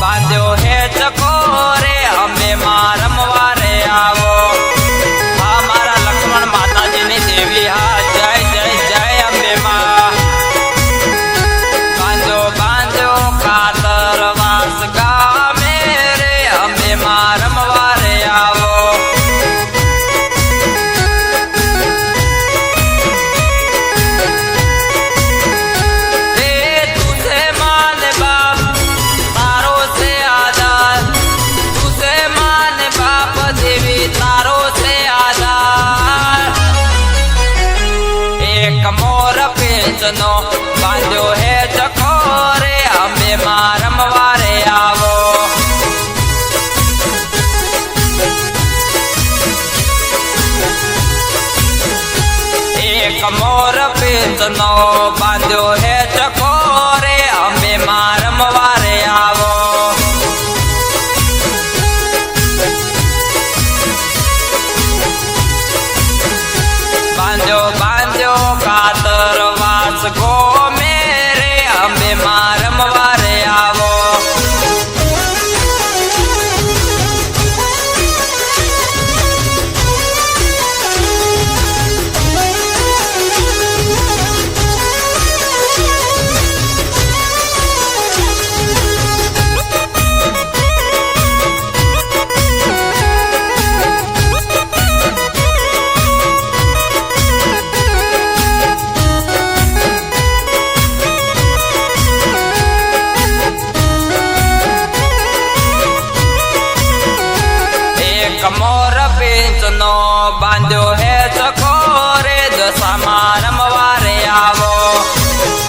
बांध्यो है चकोरे हमें मारमवा रे आवो। हमारा लक्ष्मण माता जी ने देवी हा जय जय जय अम्बे माँ। बांधो बांधो कातर वास गा मेरे हमें मारमवा रे आवो। मोर पेंचनो बांध्यो है चकोरे हमें मारमवा रे आवो। एक मोर पेंचनो बांध्यो है चकोरे हमें मारमवा रे आवो। बांध्यो बांध्यो कातर वास गो मेरे हमें मारमवा रे आवो। मोर पेंचनो बांध्यो है चकोरे दशा मारमवा रे आवो।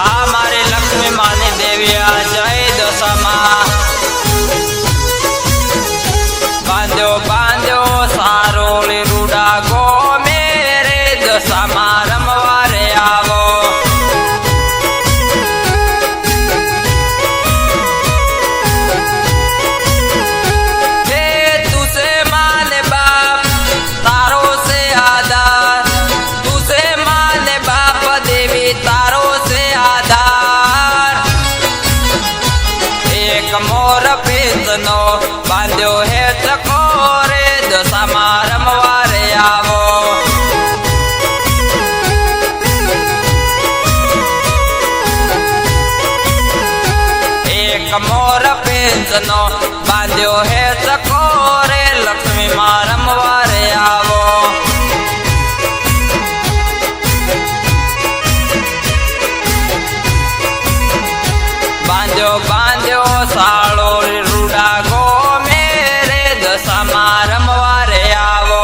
हमारे लक्ष्मी माने देविया जय दशा माँ। बांध्यो बांध्यो सारोले रूडा गो मेरे दशा मारमवा रे आवो। मोर पेंचनो बांध्यो है चकोरे दशा मारमवा रे आवो। एक मोर पेंचनो बांध्यो है चकोरे लक्ष्मी मारमवा रे आवो। बांध्यो बांध्यो सालो रूडा गो मेरे दशा मारमवा रे आवो।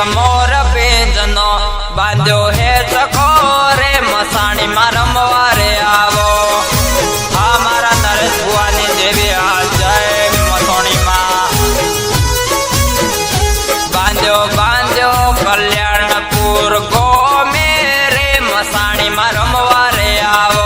मोर पेंचनो बांध्यो है चकोरे मसाणी मारमवा रे आवो। हमारा नरेश भुवानी देवी आ जय मसोणी माँ। बांध्यो बांध्यो कल्याणपुर गो मेरे मसाणी मारमवा रे आवो।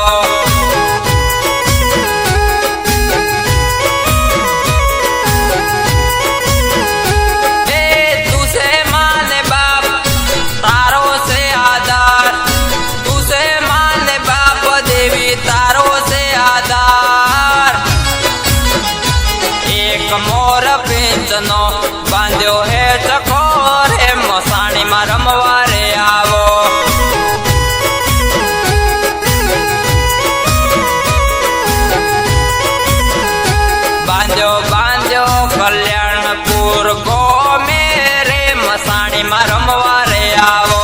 मोर पेंचनो बांध्यो है चकोरे मसाणी मारमवा रे आवो। बांध्यो बांध्यो कल्याणपुर गो मेरे मसाणी मारमवा रे आवो।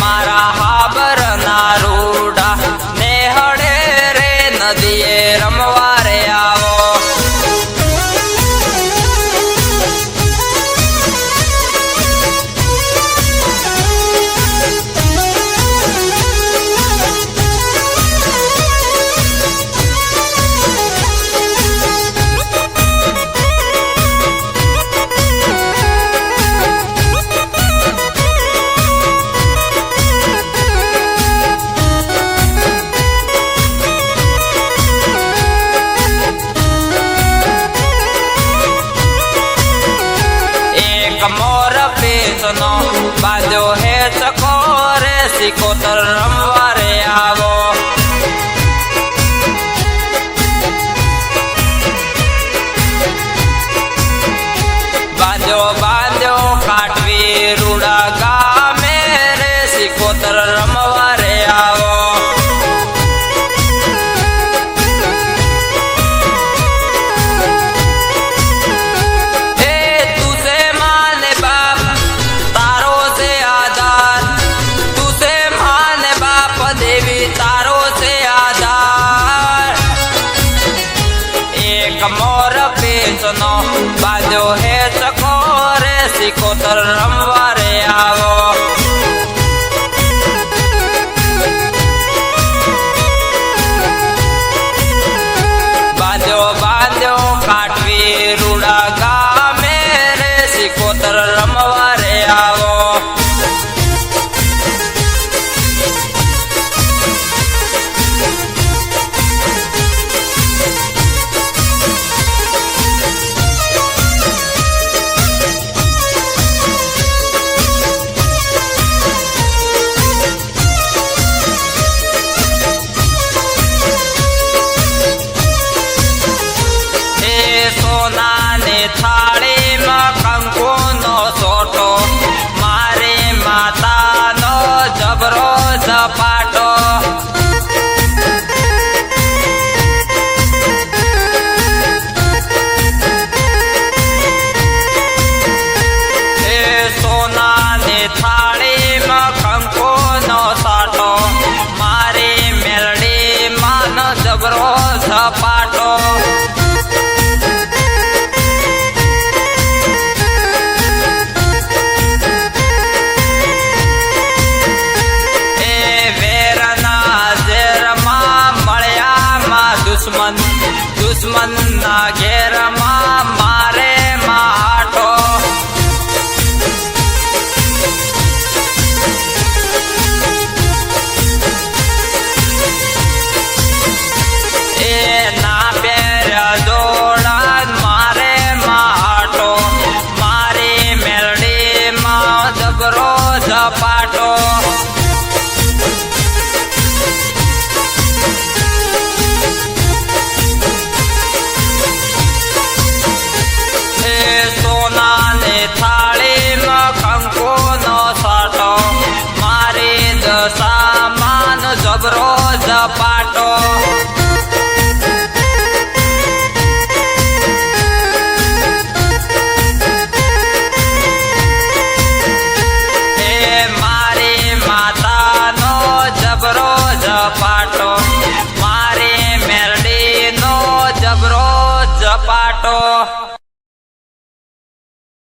મારા હાબર ના રૂડા નેહળે રે નદીએ રમવા રે આવો. મોર પેસનો બાંધ્યો હે ચકો રે સિકોતર રમવા રે આવો. બાંધ્યો બાંધ્યો કાટવી રૂડા ગામે રે સિકોતર રમવા રે આવો. મોર પેચનો બાંધ્યો હે ચકો રે સિકોતર રમવા રે આવો. બાંધ્યો બાંધ્યો કાટવી રૂડા ગામે રે સિકોતર રમવા રે આવો. સોનાની થાળીમાં કંકુનો સોટો મારે માતાનો જબરો ઝપાટો. એ સોનાની થાળીમાં કંકુનો સાટો મારી મેલડીમાં જબરો ઝપાટો. દુશ્મન ના ઘેરમાં મારે માટો. એ ના પહેર્યા જોડા મારે માટો મારી મેલડીમાં જબરો ઝપાટો.